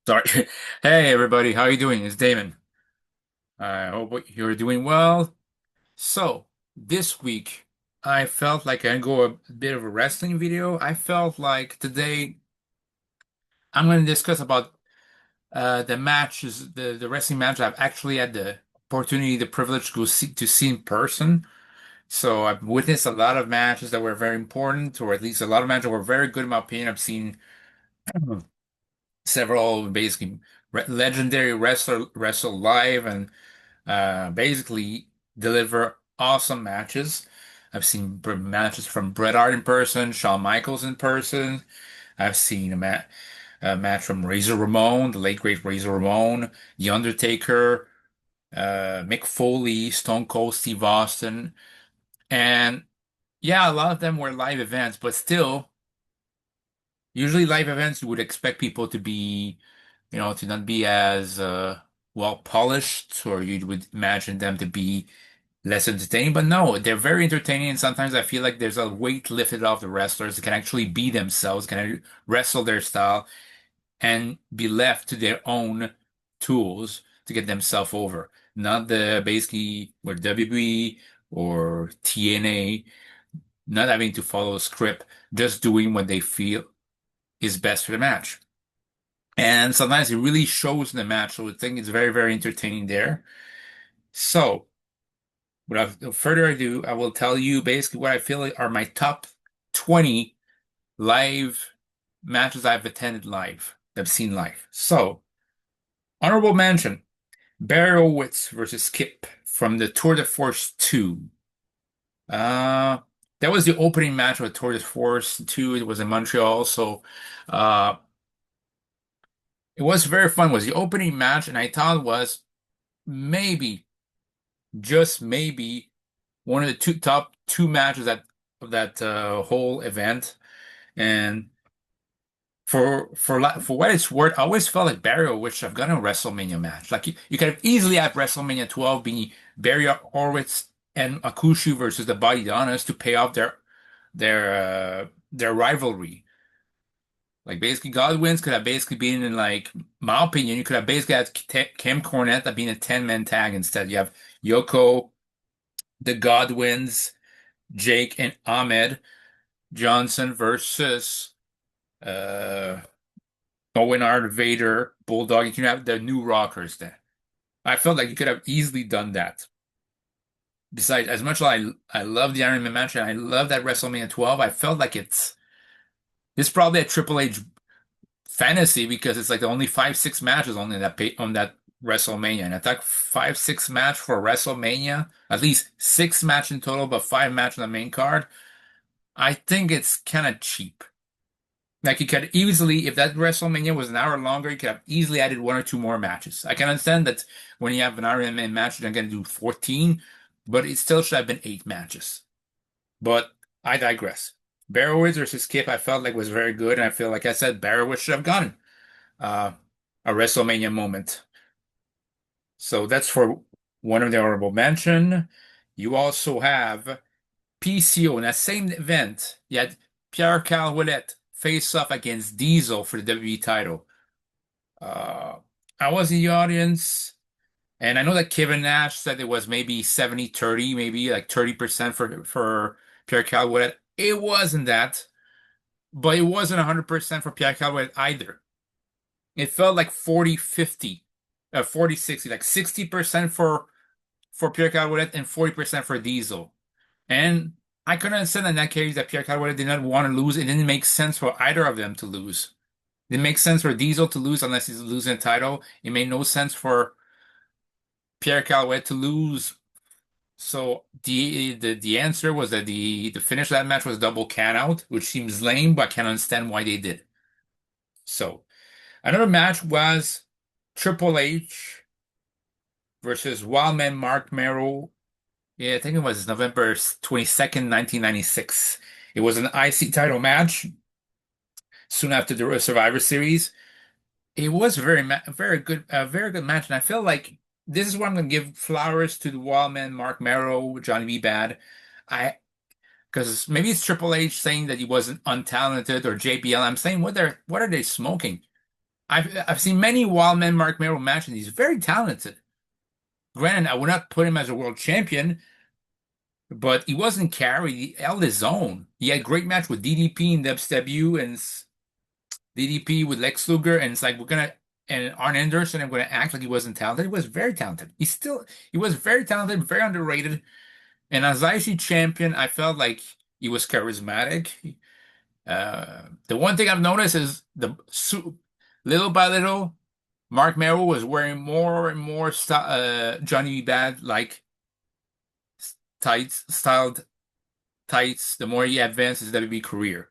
Sorry. Hey everybody, how you doing? It's Damon. I hope you're doing well. So, this week I felt like I go a bit of a wrestling video. I felt like today I'm going to discuss about the matches, the wrestling match I've actually had the opportunity, the privilege to see in person. So I've witnessed a lot of matches that were very important, or at least a lot of matches that were very good in my opinion. I've seen several basically legendary wrestle live and basically deliver awesome matches. I've seen matches from Bret Hart in person, Shawn Michaels in person. I've seen a match from Razor Ramon, the late great Razor Ramon, The Undertaker, Mick Foley, Stone Cold Steve Austin, and yeah, a lot of them were live events, but still, usually live events you would expect people to be, to not be as well polished, or you would imagine them to be less entertaining. But no, they're very entertaining, and sometimes I feel like there's a weight lifted off the wrestlers that can actually be themselves, can wrestle their style, and be left to their own tools to get themselves over. Not the basically or WB or TNA, not having to follow a script, just doing what they feel is best for the match. And sometimes it really shows in the match, so I think it's very, very entertaining there. So, without further ado, I will tell you basically what I feel like are my top 20 live matches I've attended live, that I've seen live. So, honorable mention, Barry Witz versus Skip from the Tour de Force 2. Uh, that was the opening match of Tour de Force 2. It was in Montreal, so uh, it was very fun. It was the opening match, and I thought it was maybe, just maybe, one of the top two matches of that whole event. And for what it's worth, I always felt like Barry Horowitz should have gotten a WrestleMania match. Like you could have easily had WrestleMania 12 being Barry Horowitz and Akushi versus the Body Donnas to pay off their rivalry. Like basically, Godwins could have basically been in, like, my opinion, you could have basically had Kim Cornette that being a 10-man tag instead. You have Yoko, the Godwins, Jake, and Ahmed Johnson versus uh Owen Hart, Vader, Bulldog. You can have the new Rockers there. I felt like you could have easily done that. Besides, as much as I love the Iron Man match and I love that WrestleMania 12, I felt like it's probably a Triple H fantasy because it's like the only 5, 6 matches only on that WrestleMania. And I thought 5, 6 match for WrestleMania, at least 6 match in total, but 5 match on the main card. I think it's kind of cheap. Like you could easily, if that WrestleMania was an hour longer, you could have easily added 1 or 2 more matches. I can understand that when you have an Iron Man match, you're going to do 14, but it still should have been 8 matches. But I digress. Barrowitz versus Skip, I felt like was very good, and I feel like I said Barrowitz should have gotten uh, a WrestleMania moment. So that's for one of the honorable mention. You also have PCO in that same event. You had Pierre Calwillet face off against Diesel for the WWE title. Uh, I was in the audience, and I know that Kevin Nash said it was maybe 70-30, maybe like 30% for Pierre Calwillet. It wasn't that, but it wasn't 100% for Pierre Calwillet either. It felt like 40-50, 40-60, like 60% for Pierre Calwillet and 40% for Diesel. And I couldn't understand in that case that Pierre Calwillet did not want to lose. It didn't make sense for either of them to lose. It didn't make sense for Diesel to lose unless he's losing a title. It made no sense for Pierre Calwillet to lose. So the answer was that the finish of that match was double count out, which seems lame, but I can understand why they did. So another match was Triple H versus Wildman Mark Merrow. Yeah, I think it was November 22nd, 1996. It was an IC title match soon after the Survivor Series. It was very good match, and I feel like this is where I'm going to give flowers to the Wildman, Mark Merrow, Johnny B. Bad. I Because maybe it's Triple H saying that he wasn't untalented, or JBL. I'm saying what are they smoking? I've seen many Wildman Mark Merrill matches. He's very talented. Granted, I would not put him as a world champion, but he wasn't carried. He held his own. He had a great match with DDP in WCW and DDP with Lex Luger, and it's like we're gonna and Arn Anderson. I'm gonna act like he wasn't talented. He was very talented. He was very talented, very underrated. And as IC champion, I felt like he was charismatic. The one thing I've noticed is little by little, Mark Merrill was wearing more and more Johnny B. Bad like styled tights. The more he advanced his WWE career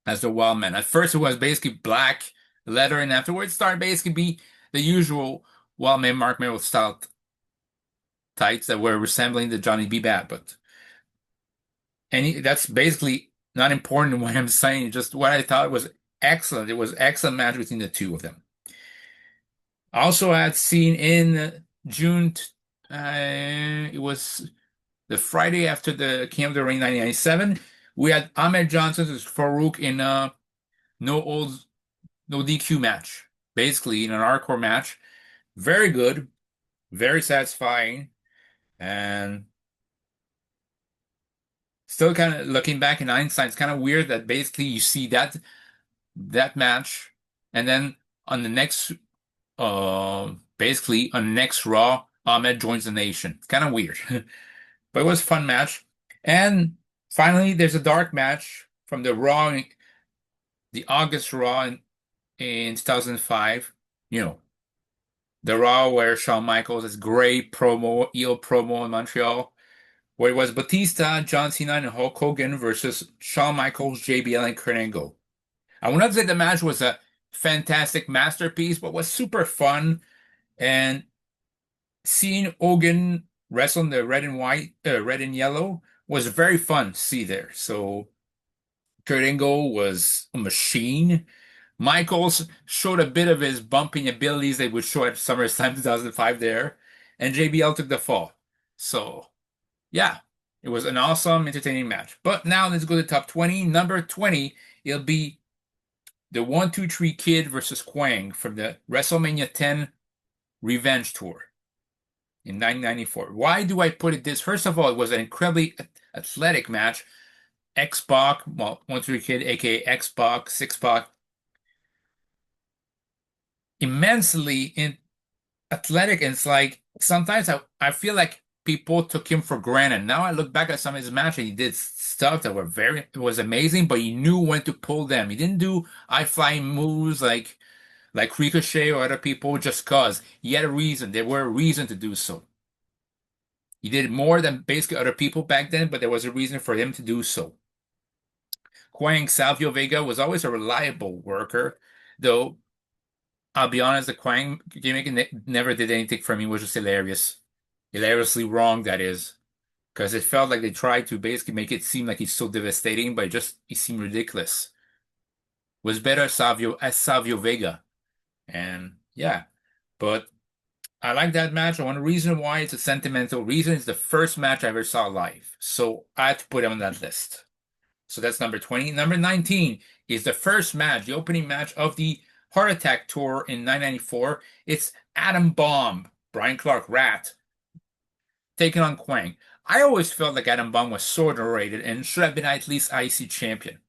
as the Wild Man. At first, it was basically black leather, and afterwards, started basically be the usual Wild Man Mark Merrill style tights that were resembling the Johnny B. Bad. But that's basically not important in what I'm saying. Just what I thought was excellent. It was excellent match between the two of them. Also, I had seen in June, it was the Friday after the King of the Ring 1997. We had Ahmed Johnson versus Farouk in a no old no DQ match, basically in an hardcore match. Very good, very satisfying, and still kind of looking back in hindsight, it's kind of weird that basically you see that match, and then on the next, basically on the next Raw, Ahmed joins the Nation. It's kind of weird, but it was a fun match. And finally, there's a dark match from the Raw, the August Raw in 2005. You know, the Raw where Shawn Michaels has great promo, heel promo in Montreal, where it was Batista, John Cena, and Hulk Hogan versus Shawn Michaels, JBL, and Kurt Angle. I would not say the match was a fantastic masterpiece, but was super fun. And seeing Hogan wrestle in the red and white, red and yellow was very fun to see there. So Kurt Angle was a machine. Michaels showed a bit of his bumping abilities they would show at SummerSlam 2005 there, and JBL took the fall. So, yeah, it was an awesome, entertaining match. But now let's go to the top 20. Number 20, it'll be the 1-2-3 Kid versus Quang from the WrestleMania 10 Revenge Tour in 1994. Why do I put it this? First of all, it was an incredibly athletic match. X-Pac, well, 1-2-3 Kid, aka X-Pac, 6-Pac, immensely in athletic, and it's like sometimes I feel like people took him for granted. Now I look back at some of his matches, he did stuff that it was amazing, but he knew when to pull them. He didn't do high flying moves like Ricochet or other people just cause. He had a reason. There were a reason to do so. He did more than basically other people back then, but there was a reason for him to do so. Quang Salvio Vega was always a reliable worker, though I'll be honest, the Quang gimmick never did anything for me. It was just hilarious. Hilariously wrong, that is. Because it felt like they tried to basically make it seem like he's so devastating, but he seemed ridiculous. Was better as Savio Vega. And yeah. But I like that match. And one reason why it's a sentimental reason is the first match I ever saw live. So I had to put it on that list. So that's number 20. Number 19 is the first match, the opening match of the Heart Attack Tour in 1994. It's Adam Bomb, Brian Clark Rat, taking on Quang. I always felt like Adam Bomb was so underrated and should have been at least IC champion.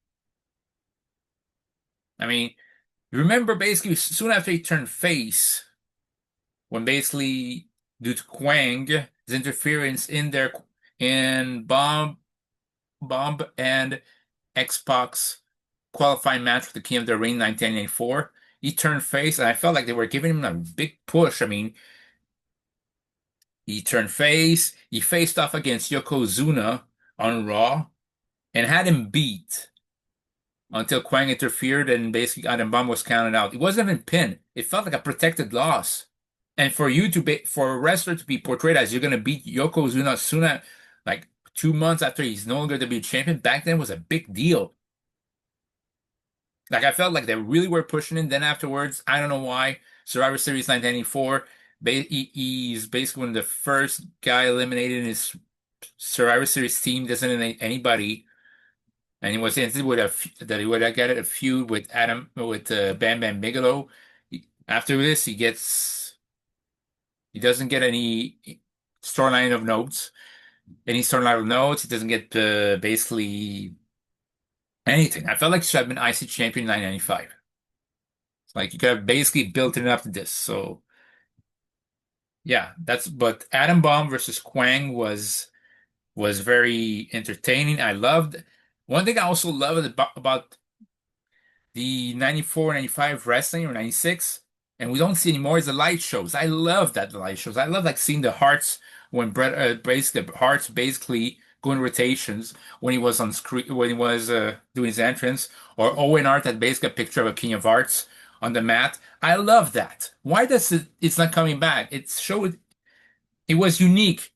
I mean, remember basically soon after he turned face, when basically due to Quang's interference in Bomb and X-Pac's qualifying match for the King of the Ring 1994, he turned face, and I felt like they were giving him a big push. I mean, he turned face, he faced off against Yokozuna on Raw, and had him beat until Quang interfered and basically Adam Bomb was counted out. It wasn't even pinned. It felt like a protected loss. And for a wrestler to be portrayed as you're gonna beat Yokozuna soon, like 2 months after he's no longer to be champion, back then was a big deal. Like I felt like they really were pushing him. Then afterwards, I don't know why. Survivor Series 1994, he's basically one of the first guy eliminated in his Survivor Series team. Doesn't eliminate anybody. and he was hinted with that he would get a feud with Bam Bam Bigelow. After this, he doesn't get any storyline of notes. Any storyline of notes. He doesn't get basically anything. I felt like he should have been IC champion in 1995. It's like you could have basically built it up to this. So yeah, but Adam Bomb versus Quang was very entertaining. I loved one thing I also loved about the 94, 95 wrestling or 96, and we don't see anymore is the light shows. I love that the light shows. I love like seeing the hearts when basically the hearts basically go in rotations when he was on screen when he was doing his entrance, or Owen Hart had basically a picture of a King of Hearts on the mat. I love that. Why does it's not coming back? It was unique.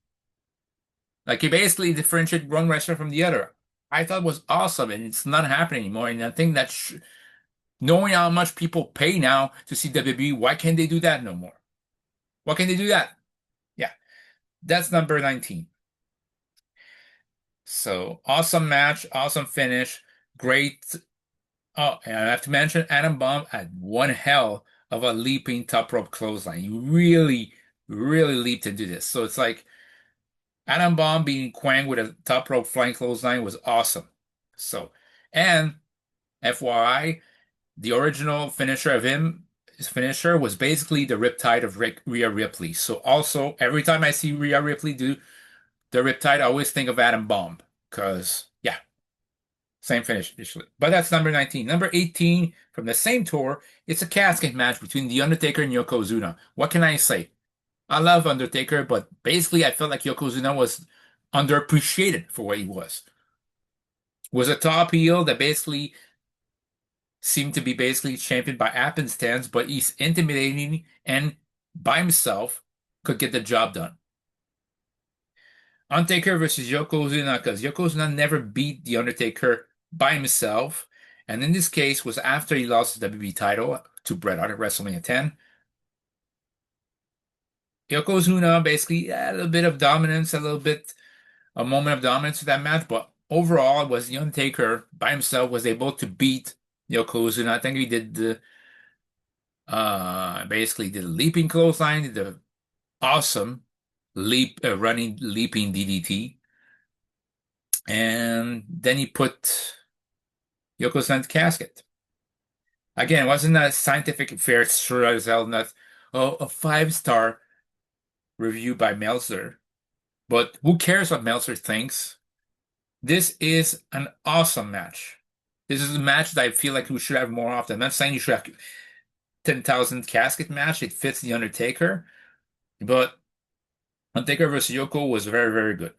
Like he basically differentiated one wrestler from the other. I thought it was awesome, and it's not happening anymore. And I think that knowing how much people pay now to see WWE, why can't they do that no more? Why can't they do that? Yeah, that's number 19. So awesome match, awesome finish, great. Oh, and I have to mention Adam Bomb had one hell of a leaping top rope clothesline. He really, really leaped into this. So it's like Adam Bomb beating Quang with a top rope flying clothesline was awesome. So, and FYI, the original finisher of his finisher was basically the Riptide of Rhea Ripley. So also, every time I see Rhea Ripley do the Riptide, I always think of Adam Bomb. Because, yeah, same finish initially. But that's number 19. Number 18 from the same tour, it's a casket match between The Undertaker and Yokozuna. What can I say? I love Undertaker, but basically I felt like Yokozuna was underappreciated for what he was. Was a top heel that basically seemed to be basically championed by happenstance, but he's intimidating and by himself could get the job done. Undertaker versus Yokozuna, because Yokozuna never beat The Undertaker by himself. And in this case was after he lost the WWE title to Bret Hart at WrestleMania 10. Yokozuna basically had a little bit of dominance, a moment of dominance in that match, but overall it was The Undertaker by himself was able to beat Yokozuna. I think he did the basically did a leaping clothesline, did the awesome running leaping DDT, and then he put Yokozuna in the casket. Again, it wasn't a scientific fair, sure as hell not a 5-star review by Meltzer. But who cares what Meltzer thinks? This is an awesome match. This is a match that I feel like we should have more often. I'm not saying you should have 10,000 casket match. It fits the Undertaker, but Undertaker versus Yoko was very, very good.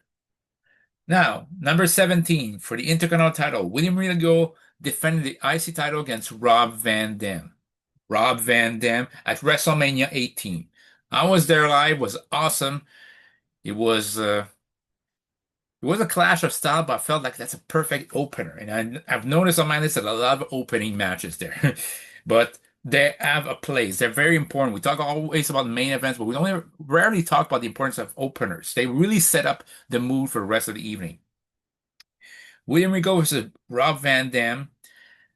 Now, number 17 for the Intercontinental title, William Regal defended the IC title against Rob Van Dam. Rob Van Dam at WrestleMania 18. I was there live, was awesome. It was it was a clash of style, but I felt like that's a perfect opener. And I've noticed on my list that a lot of opening matches there, but they have a place. They're very important. We talk always about main events, but we don't rarely talk about the importance of openers. They really set up the mood for the rest of the evening. William Regal versus Rob Van Dam.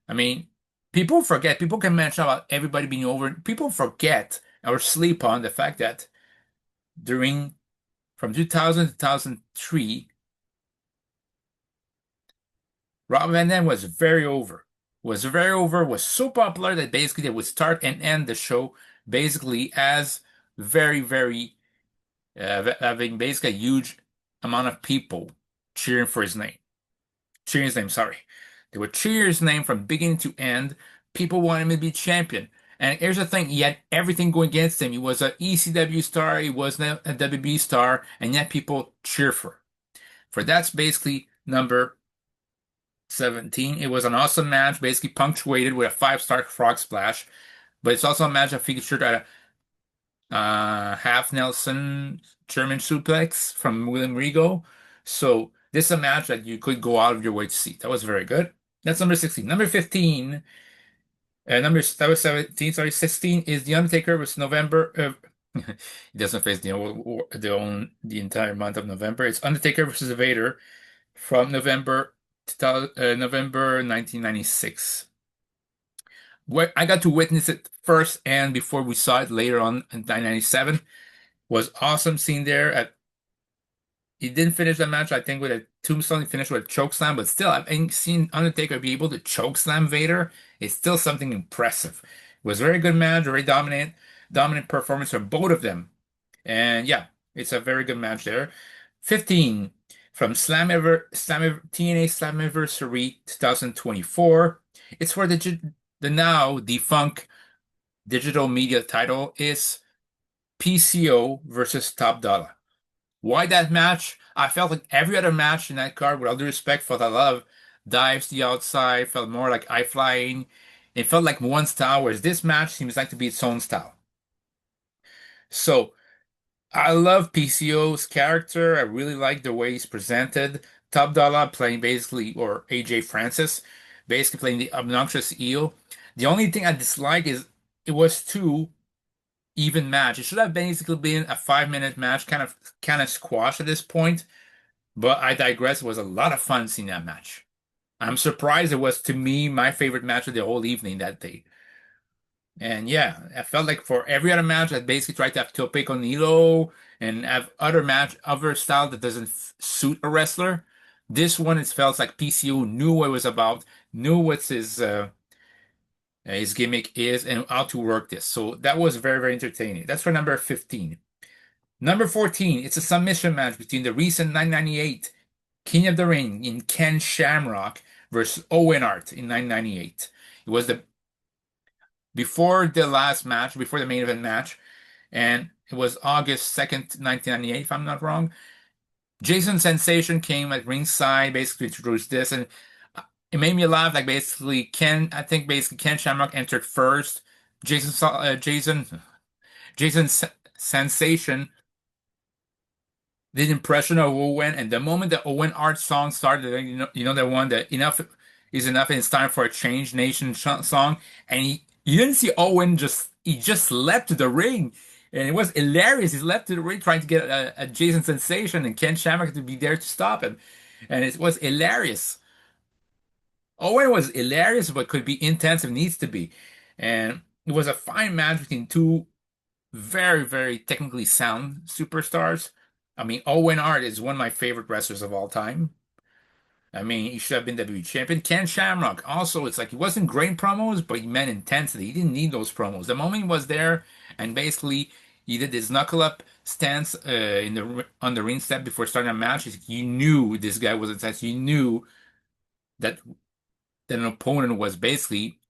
I mean, people forget. People can mention about everybody being over. People forget or sleep on the fact that during from 2000 to 2003. Rob Van Dam was very over. Was very over, was so popular that basically they would start and end the show basically as very, very having basically a huge amount of people cheering for his name. Cheering his name, sorry. They would cheer his name from beginning to end. People wanted him to be champion. And here's the thing, he had everything going against him. He was an ECW star, he was a WB star, and yet people cheer for him. For that's basically number 17. It was an awesome match, basically punctuated with a 5-star frog splash. But it's also a match that featured a half Nelson German suplex from William Regal. So this is a match that you could go out of your way to see. That was very good. That's number 16. Number 15. That was 17. Sorry, 16 is The Undertaker versus November. He doesn't face the entire month of November. It's Undertaker versus Vader from November November 1996. Where I got to witness it first and before we saw it later on in 1997 was awesome scene there at he didn't finish the match, I think, with a tombstone. He finished with a choke slam, but still, I've seen Undertaker be able to choke slam Vader. It's still something impressive. It was a very good match, very dominant performance from both of them. And yeah, it's a very good match there. 15 from TNA Slammiversary 2024. It's for the now defunct digital media title is PCO versus Top Dollar. Why that match? I felt like every other match in that card, with all due respect, felt a lot of dives to the outside, felt more like eye flying. It felt like one style, whereas this match seems like to be its own style. So I love PCO's character. I really like the way he's presented. Top Dollar playing basically, or AJ Francis, basically playing the obnoxious heel. The only thing I dislike is it was too even match. It should have basically been a 5 minute match, kind of squash at this point. But I digress. It was a lot of fun seeing that match. I'm surprised it was, to me, my favorite match of the whole evening that day. And yeah, I felt like for every other match, I basically tried to have Tope con Hilo and have other style that doesn't suit a wrestler. This one, it felt like PCO knew what it was about, knew what his gimmick is, and how to work this. So that was very, very entertaining. That's for number 15. Number 14, it's a submission match between the recent 998 King of the Ring in Ken Shamrock versus Owen Hart in 998. It was the before the last match, before the main event match, and it was August 2nd, 1998, if I'm not wrong. Jason Sensation came at ringside, basically introduced this, and it made me laugh. Like basically, I think basically Ken Shamrock entered first. Jason Sensation did impression of Owen, and the moment the Owen Art song started, you know the one that enough is enough, and it's time for a change nation song, and you didn't see Owen he just leapt to the ring, and it was hilarious. He leapt to the ring trying to get a Jason Sensation and Ken Shamrock to be there to stop him, and it was hilarious. Owen was hilarious, but could be intense if needs to be, and it was a fine match between two very, very technically sound superstars. I mean, Owen Hart is one of my favorite wrestlers of all time. I mean, he should have been WWE champion. Ken Shamrock, also, it's like he wasn't great promos, but he meant intensity. He didn't need those promos. The moment he was there, and basically he did his knuckle up stance on the ring step before starting a match. You knew this guy was intense. You knew that an opponent was basically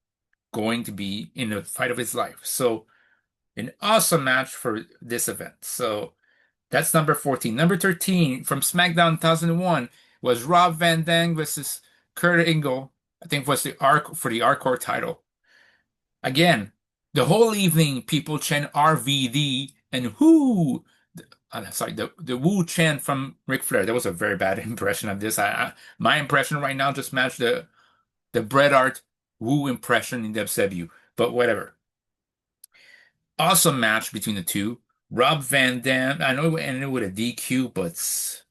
going to be in the fight of his life. So, an awesome match for this event. So. That's number 14. Number 13 from SmackDown 2001 was Rob Van Dam versus Kurt Angle. I think was the arc for the Hardcore title. Again, the whole evening people chant RVD and who. Sorry, the woo chant from Ric Flair. That was a very bad impression of this. My impression right now just matched the Bret Hart woo impression in WCW. But whatever. Awesome match between the two. Rob Van Dam, I know it ended with a DQ, but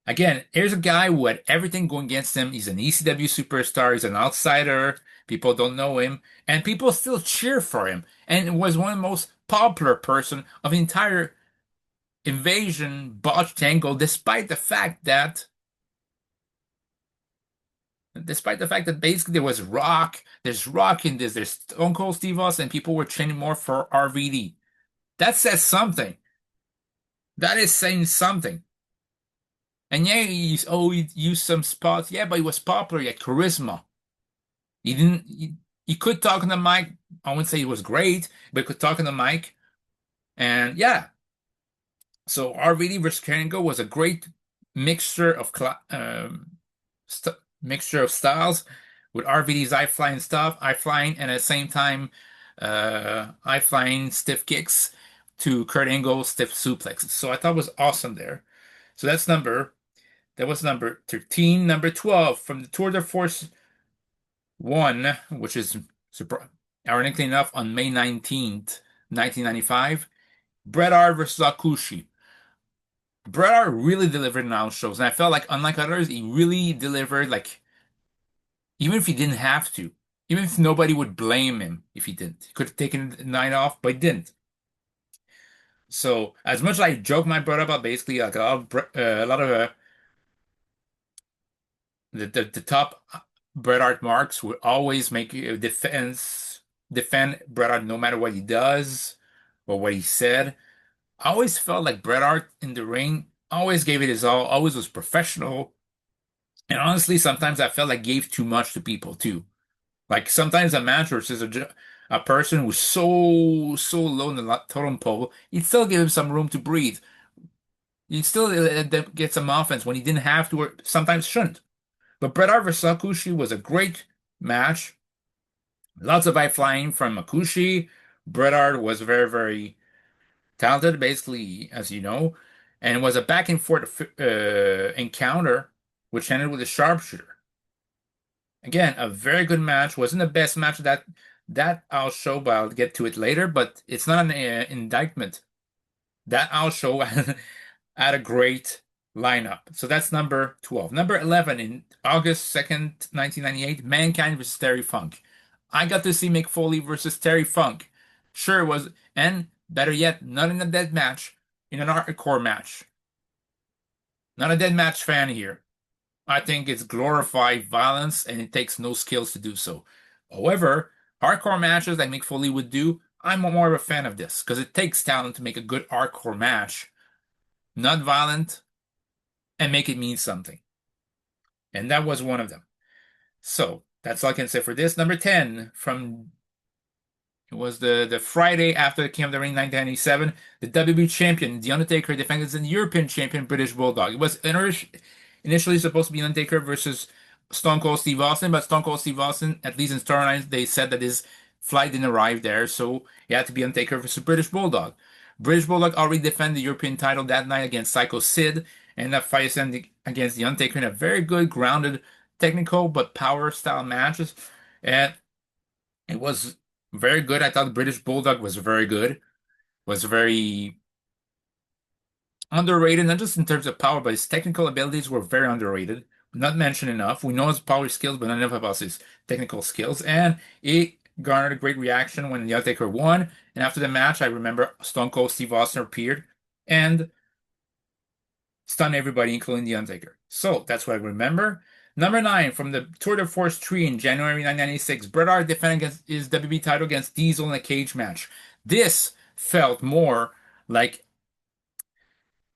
again, here's a guy who had everything going against him. He's an ECW superstar. He's an outsider. People don't know him, and people still cheer for him. And was one of the most popular person of the entire Invasion botched angle, despite the fact that basically there was there's Rock in this, there's Stone Cold Steve Austin, and people were chanting more for RVD. That says something. That is saying something. And yeah, he used some spots. Yeah, but he was popular. He had charisma. He didn't. He could talk on the mic. I wouldn't say he was great, but he could talk on the mic. And yeah, so RVD versus Kango was a great mixture of mixture of styles with RVD's high flying, and at the same time, high flying stiff kicks to Kurt Angle's stiff suplexes. So I thought it was awesome there. So that was number 13. Number 12 from the Tour de Force 1, which is ironically enough on May 19th, 1995, Bret Hart versus Akushi. Bret Hart really delivered in house shows, and I felt like unlike others, he really delivered like even if he didn't have to, even if nobody would blame him if he didn't. He could have taken the night off, but he didn't. So as much as I joke my brother about basically like a lot of the top Bret Hart marks would always make defend Bret Hart no matter what he does or what he said. I always felt like Bret Hart in the ring always gave it his all, always was professional. And honestly, sometimes I felt like gave too much to people too. Like sometimes a match versus a person who's so low in the totem pole, you'd still give him some room to breathe. You'd still get some offense when he didn't have to, or sometimes shouldn't. But Bret Hart versus Akushi was a great match. Lots of high flying from Akushi. Bret Hart was very talented, basically, as you know, and it was a back and forth encounter, which ended with a sharpshooter. Again, a very good match. Wasn't the best match that I'll show, but I'll get to it later. But it's not an indictment. That I'll show had a great lineup. So that's number 12. Number 11 in August 2nd, 1998, Mankind versus Terry Funk. I got to see Mick Foley versus Terry Funk. Sure it was, and better yet, not in a dead match, in an hardcore match. Not a dead match fan here. I think it's glorified violence and it takes no skills to do so. However, hardcore matches like Mick Foley would do, I'm more of a fan of this because it takes talent to make a good hardcore match, not violent, and make it mean something. And that was one of them. So that's all I can say for this. Number 10 from it was the Friday after King of the Ring 1997. The WWE champion, The Undertaker, defended as the European champion, British Bulldog. It was initially supposed to be Undertaker versus Stone Cold Steve Austin, but Stone Cold Steve Austin, at least in storylines, they said that his flight didn't arrive there, so it had to be Undertaker versus British Bulldog. British Bulldog already defended the European title that night against Psycho Sid, and that fight against The Undertaker in a very good, grounded, technical but power style matches. And it was very good. I thought the British Bulldog was very good. Was very underrated, not just in terms of power, but his technical abilities were very underrated. Not mentioned enough. We know his power skills, but not enough about his technical skills. And it garnered a great reaction when The Undertaker won. And after the match, I remember Stone Cold Steve Austin appeared and stunned everybody, including The Undertaker. So that's what I remember. Number 9 from the Tour de Force 3 in January 1996, Bret Hart defended against his WWE title against Diesel in a cage match. This felt more like,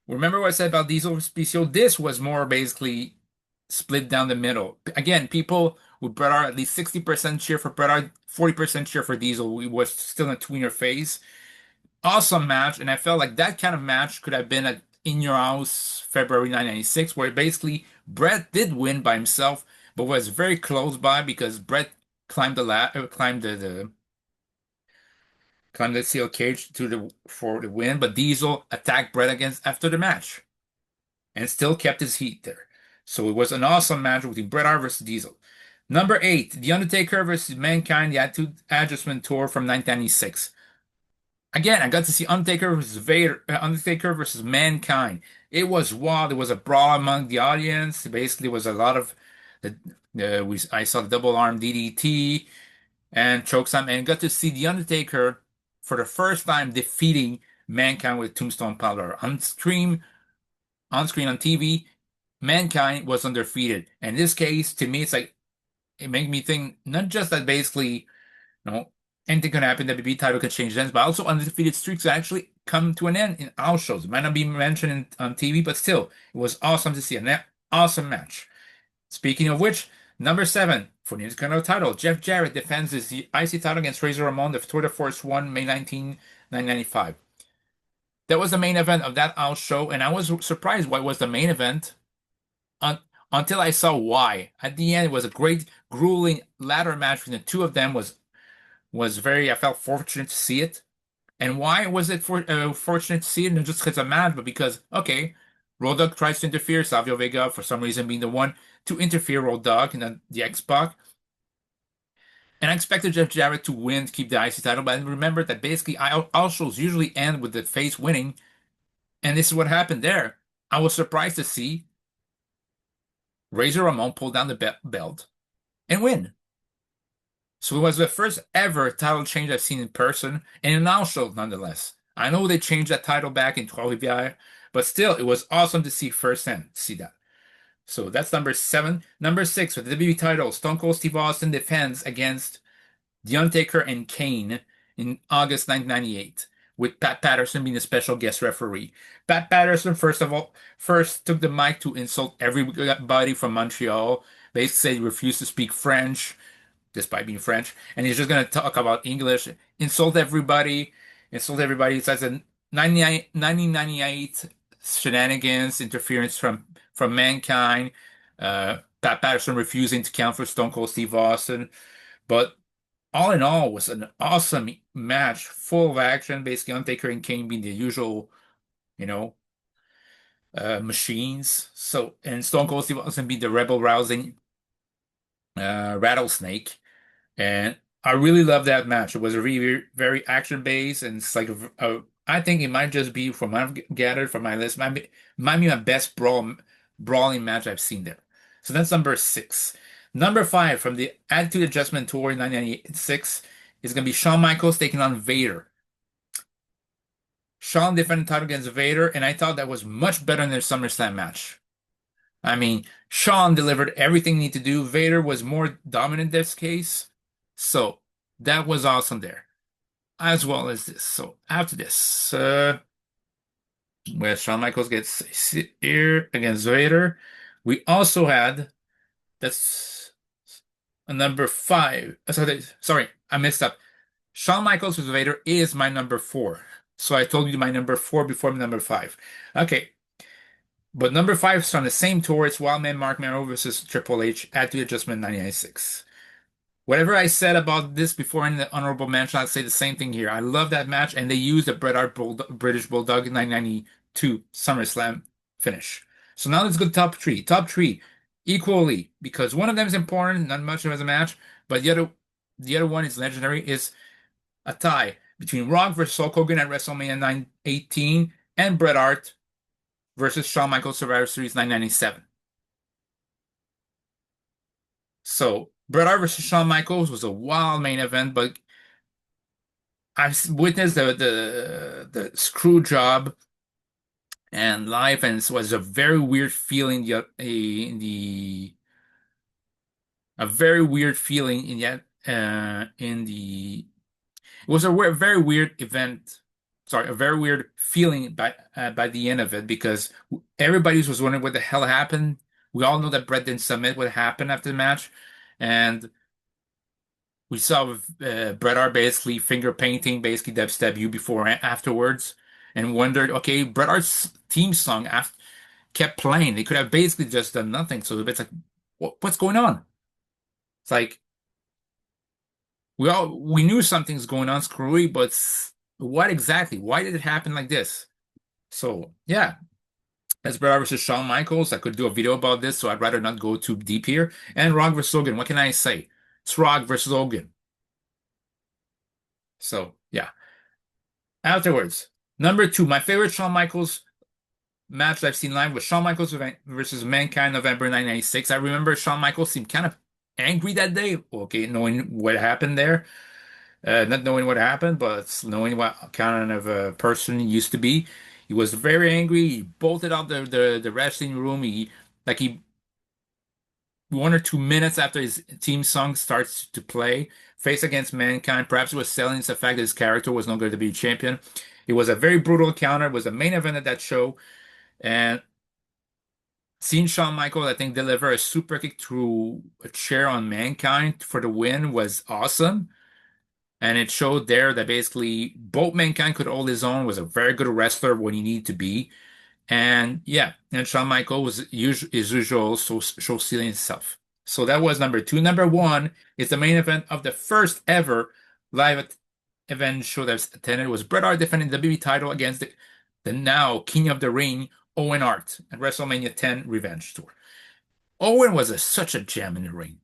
remember what I said about Diesel versus PCO? This was more basically split down the middle. Again, people with Bret Hart, at least 60% cheer for Bret Hart, 40% cheer for Diesel. We was still in a tweener phase. Awesome match, and I felt like that kind of match could have been at In Your House February 1996, where basically Bret did win by himself, but was very close by because Bret climbed the climbed the steel cage for the win, but Diesel attacked Bret against after the match and still kept his heat there. So it was an awesome match between Bret Hart versus Diesel. Number 8, The Undertaker versus Mankind, the Attitude Adjustment Tour from 1996. Again, I got to see Undertaker versus Undertaker versus Mankind. It was wild. It was a brawl among the audience. Basically, it was a lot of I saw the double arm DDT and chokeslam, and got to see the Undertaker for the first time defeating Mankind with Tombstone Piledriver on screen on TV. Mankind was undefeated. And in this case, to me, it's like it made me think not just that basically no, anything can happen. WWE title can change hands, but also undefeated streaks actually come to an end in house shows. It might not be mentioned on TV, but still, it was awesome to see. An awesome match. Speaking of which, number 7 for the Intercontinental title, Jeff Jarrett defends his IC title against Razor Ramon, the Tour de Force 1, May 19, 1995. That was the main event of that house show, and I was surprised why it was the main event un until I saw why. At the end, it was a great, grueling ladder match between the two of them. Was very, I felt fortunate to see it. And why was it fortunate to see it? Not just because I'm mad, but because, okay, Road Dogg tries to interfere, Savio Vega, for some reason, being the one to interfere Road Dogg and then the X-Pac. And I expected Jeff Jarrett to win, to keep the IC title, but I remember that basically all shows usually end with the face winning, and this is what happened there. I was surprised to see Razor Ramon pull down the belt and win. So it was the first ever title change I've seen in person, and it now showed nonetheless. I know they changed that title back in Trois-Rivières, but still, it was awesome to see firsthand, see that. So that's number seven. Number six, for the WWE title, Stone Cold Steve Austin defends against The Undertaker and Kane in August 1998, with Pat Patterson being a special guest referee. Pat Patterson, first of all, first took the mic to insult everybody from Montreal. Basically, said he refused to speak French, despite being French, and he's just going to talk about English, insult everybody, insult everybody. It says in 1998 shenanigans, interference from Mankind, Pat Patterson refusing to count for Stone Cold Steve Austin. But all in all, it was an awesome match, full of action. Basically, Undertaker and Kane being the usual, you know, machines. So, and Stone Cold Steve Austin being the rebel rousing rattlesnake. And I really love that match. It was a really very action based, and it's like I think it might just be from what I've gathered from my list, might be my best brawling match I've seen there. So that's number six. Number five from the Attitude Adjustment Tour in 1996 is going to be Shawn Michaels taking on Vader. Shawn defended the title against Vader, and I thought that was much better than their SummerSlam match. I mean, Shawn delivered everything he needed to do. Vader was more dominant in this case. So that was awesome there, as well as this. So after this, where Shawn Michaels gets here against Vader, we also had that's a number five. Sorry, I messed up. Shawn Michaels with Vader is my number four. So I told you my number four before my number five. Okay, but number five is on the same tour. It's Wildman Mark Mero versus Triple H at the Adjustment 1996. Whatever I said about this before in the honorable mention, I'll say the same thing here. I love that match, and they used the Bret Hart British Bulldog 1992 SummerSlam finish. So now let's go to top three. Top three equally, because one of them is important, not much of as a match, but the other one is legendary, is a tie between Rock versus Hulk Hogan at WrestleMania 918 and Bret Hart versus Shawn Michaels Survivor Series 1997. So Bret Hart versus Shawn Michaels was a wild main event, but I've witnessed the screw job and live, and it was a very weird feeling. A very weird feeling in the it was a very weird event. Sorry, a very weird feeling by the end of it because everybody was wondering what the hell happened. We all know that Bret didn't submit what happened after the match, and we saw Bret Hart basically finger painting, basically WCW before and afterwards, and wondered, okay, Bret Hart's theme song kept playing. They could have basically just done nothing. So it's like, what's going on? It's like we knew something's going on screwy, but what exactly? Why did it happen like this? So yeah, that's Bret Hart versus Shawn Michaels. I could do a video about this, so I'd rather not go too deep here. And Rock versus Hogan. What can I say? It's Rock versus Hogan. So yeah. Afterwards, number two, my favorite Shawn Michaels match I've seen live was Shawn Michaels versus Mankind, November 1996. I remember Shawn Michaels seemed kind of angry that day. Okay, knowing what happened there. Not knowing what happened, but knowing what kind of a person he used to be. He was very angry. He bolted out the wrestling room. He 1 or 2 minutes after his team song starts to play, face against Mankind. Perhaps it was selling the fact that his character was not going to be champion. It was a very brutal encounter. It was the main event of that show. And seeing Shawn Michaels, I think, deliver a super kick through a chair on Mankind for the win was awesome. And it showed there that basically both Mankind could hold his own, was a very good wrestler when he needed to be. And yeah, and Shawn Michaels was as usual, so show stealing himself. So that was number two. Number one is the main event of the first ever live event show that was attended. It was Bret Hart defending the WWE title against the now King of the Ring, Owen Hart, at WrestleMania 10 Revenge Tour. Owen was such a gem in the ring.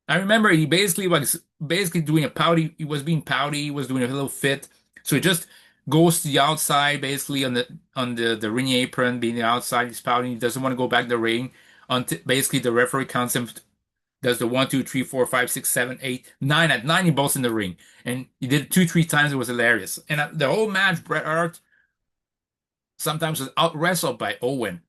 I remember he basically was doing a pouty. He was being pouty. He was doing a little fit. So he just goes to the outside, basically on the ring apron, being the outside, he's pouting. He doesn't want to go back to the ring. Until basically the referee counts him, does the 1, 2, 3, 4, 5, 6, 7, 8, 9. At 9, he bolts in the ring, and he did it 2, 3 times. It was hilarious. And the whole match, Bret Hart sometimes was out wrestled by Owen.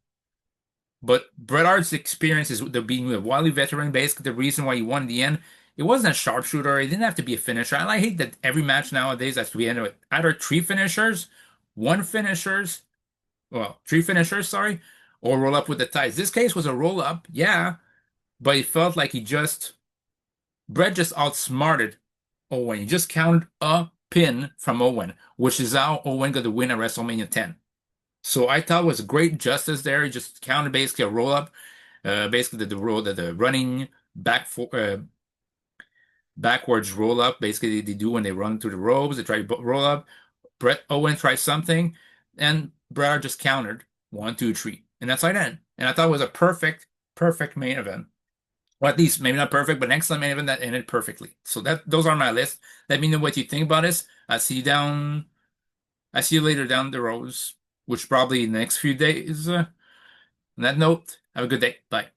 But Bret Hart's experience is the being a wily veteran. Basically, the reason why he won in the end, it wasn't a sharpshooter. It didn't have to be a finisher. And I hate that every match nowadays has to be ended with either three finishers, one finishers, well, three finishers, sorry, or roll up with the ties. This case was a roll up, yeah, but it felt like Bret just outsmarted Owen. He just counted a pin from Owen, which is how Owen got the win at WrestleMania 10. So I thought it was great justice there. He just counted basically a roll up, basically the running backwards roll up. Basically, they do when they run through the ropes. They try to roll up. Bret Owen tries something, and Bret just countered 1, 2, 3, and that's how it ended. And I thought it was a perfect main event. Or at least maybe not perfect, but an excellent main event that ended perfectly. So those are my list. Let me know what you think about this. I see you later down the roads, which probably in the next few days. On that note, have a good day. Bye.